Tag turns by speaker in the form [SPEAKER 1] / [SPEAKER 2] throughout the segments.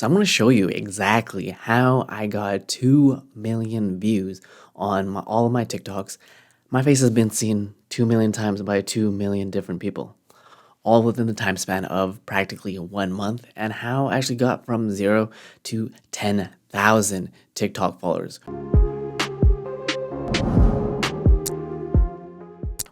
[SPEAKER 1] So I'm going to show you exactly how I got 2 million views on all of my TikToks. My face has been seen 2 million times by 2 million different people, all within the time span of practically 1 month, and how I actually got from 0 to 10,000 TikTok followers,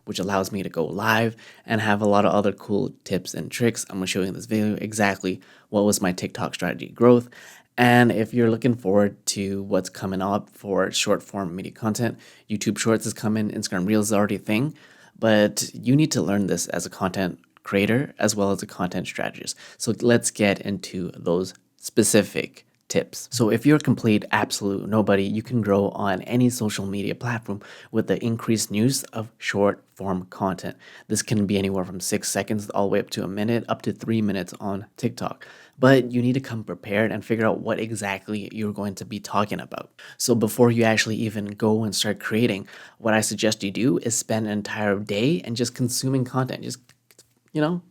[SPEAKER 1] which allows me to go live and have a lot of other cool tips and tricks. I'm going to show you in this video exactly what was my TikTok strategy growth. And if you're looking forward to what's coming up for short form media content, YouTube Shorts is coming, Instagram Reels is already a thing, but you need to learn this as a content creator as well as a content strategist. So let's get into those specific tips. So if you're a complete absolute nobody, you can grow on any social media platform with the increased use of short form content. This can be anywhere from 6 seconds all the way up to a minute, up to 3 minutes on TikTok. But you need to come prepared and figure out what exactly you're going to be talking about. So before you actually even go and start creating, what I suggest you do is spend an entire day and just consuming content. Just, you know,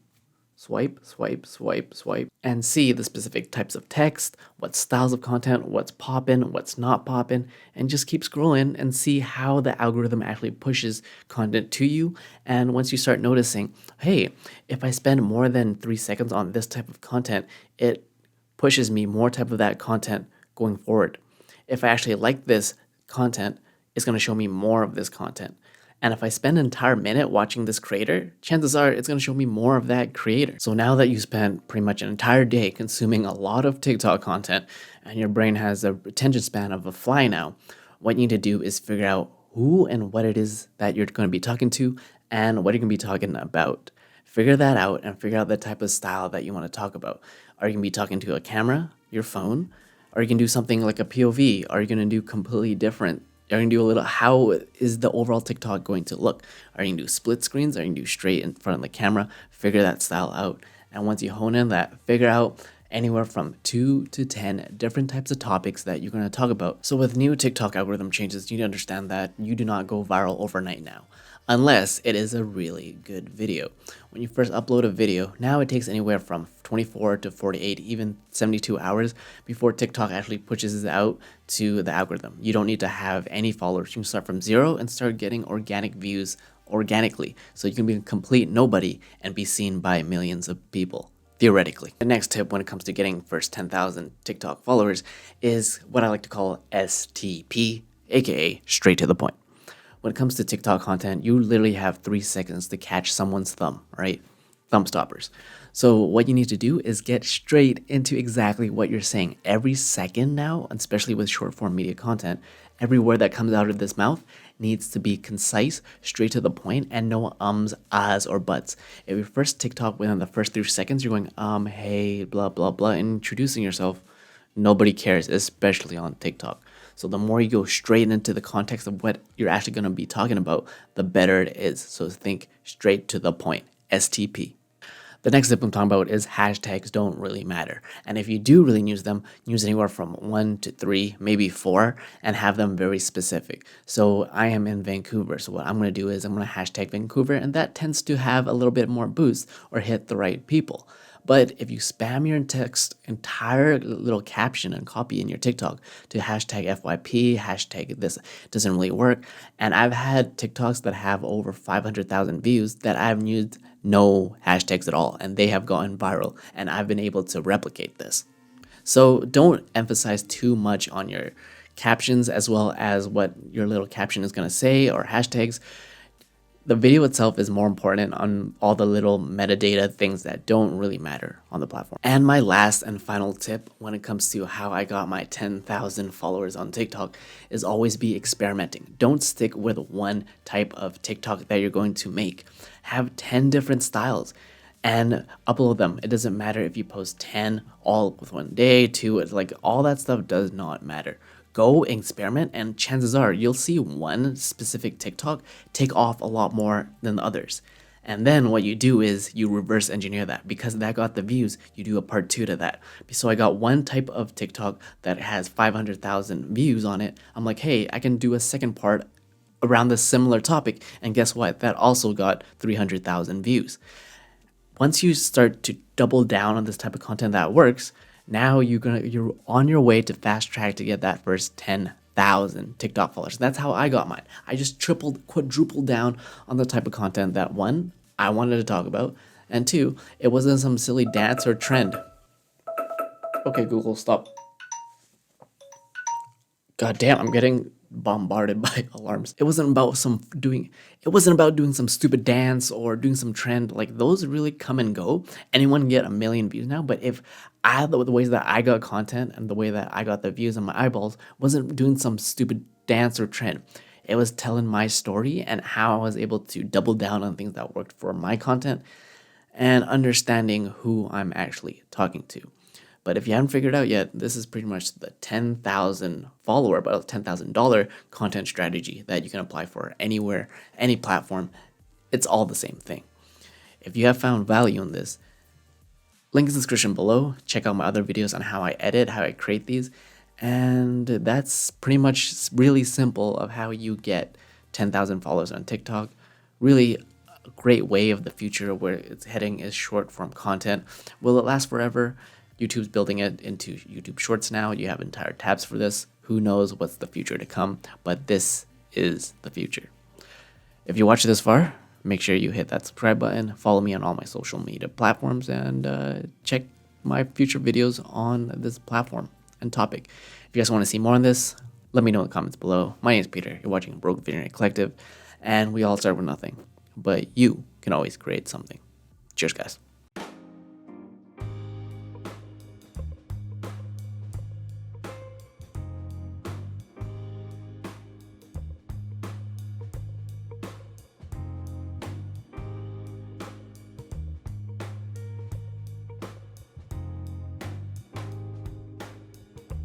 [SPEAKER 1] swipe, swipe, swipe, swipe, and see the specific types of text, what styles of content, what's poppin', what's not poppin', and just keep scrolling and see how the algorithm actually pushes content to you. And once you start noticing, hey, if I spend more than 3 seconds on this type of content, it pushes me more type of that content going forward. If I actually like this content, it's going to show me more of this content. And if I spend an entire minute watching this creator, chances are it's going to show me more of that creator. So now that you spent pretty much an entire day consuming a lot of TikTok content and your brain has a attention span of a fly now, what you need to do is figure out who and what it is that you're going to be talking to and what you're going to be talking about. Figure that out and figure out the type of style that you want to talk about. Are you going to be talking to a camera, your phone? Are you going to do something like a POV? Are you going to do completely different? Are you going to do a little, how is the overall TikTok going to look? Are you going to do split screens? Are you going to do straight in front of the camera? Figure that style out. And once you hone in that, figure out anywhere from 2 to 10 different types of topics that you're going to talk about. So with new TikTok algorithm changes, you need to understand that you do not go viral overnight now, unless it is a really good video. When you first upload a video, now it takes anywhere from 24 to 48, even 72 hours before TikTok actually pushes it out to the algorithm. You don't need to have any followers. You can start from 0 and start getting organic views organically. So you can be a complete nobody and be seen by millions of people, theoretically. The next tip when it comes to getting first 10,000 TikTok followers is what I like to call STP, aka straight to the point. When it comes to TikTok content, you literally have 3 seconds to catch someone's thumb, right? Thumb stoppers. So what you need to do is get straight into exactly what you're saying. Every second now, especially with short form media content, every word that comes out of this mouth needs to be concise, straight to the point, and no ums, ahs, or buts. If your first TikTok within the first 3 seconds, you're going, hey, blah, blah, blah, and introducing yourself, nobody cares, especially on TikTok. So the more you go straight into the context of what you're actually going to be talking about, the better it is. So think straight to the point, STP. The next tip I'm talking about is hashtags don't really matter. And if you do really use them, use anywhere from 1 to 3, maybe 4, and have them very specific. So I am in Vancouver. So what I'm going to do is I'm going to hashtag Vancouver, and that tends to have a little bit more boost or hit the right people. But if you spam your text entire little caption and copy in your TikTok to hashtag FYP, hashtag this, it doesn't really work. And I've had TikToks that have over 500,000 views that I've used no hashtags at all, and they have gone viral, and I've been able to replicate this. So don't emphasize too much on your captions as well as what your little caption is going to say or hashtags. The video itself is more important on all the little metadata things that don't really matter on the platform. And my last and final tip when it comes to how I got my 10,000 followers on TikTok is always be experimenting. Don't stick with one type of TikTok that you're going to make. Have 10 different styles and upload them. It doesn't matter if you post 10 all with one day, 2, it's like all that stuff does not matter. Go experiment, and chances are you'll see one specific TikTok take off a lot more than the others. And then what you do is you reverse engineer that. Because that got the views, you do a part 2 to that. So I got one type of TikTok that has 500,000 views on it. I'm like, hey, I can do a second part around this similar topic. And guess what? That also got 300,000 views. Once you start to double down on this type of content that works, Now you're on your way to fast track to get that first 10,000 TikTok followers. That's how I got mine. I just quadrupled down on the type of content that one, I wanted to talk about, and two, it wasn't some silly dance or trend. Okay, Google, stop. God damn, I'm getting bombarded by alarms. It wasn't about doing some stupid dance or doing some trend. Like those really come and go. Anyone can get a million views now, but if the ways that I got content and the way that I got the views and my eyeballs wasn't doing some stupid dance or trend. It was telling my story and how I was able to double down on things that worked for my content and understanding who I'm actually talking to. But if you haven't figured out yet, this is pretty much the 10,000 follower, but $10,000 content strategy that you can apply for anywhere, any platform. It's all the same thing. If you have found value in this, link is in the description below. Check out my other videos on how I edit, how I create these. And that's pretty much really simple of how you get 10,000 followers on TikTok. Really a great way of the future where it's heading is short form content. Will it last forever? YouTube's building it into YouTube Shorts now. You have entire tabs for this. Who knows what's the future to come, but this is the future. If you watched this far, make sure you hit that subscribe button, follow me on all my social media platforms, and check my future videos on this platform and topic. If you guys want to see more on this, let me know in the comments below. My name is Peter. You're watching Broke Visionary Collective, and we all start with nothing, but you can always create something. Cheers, guys.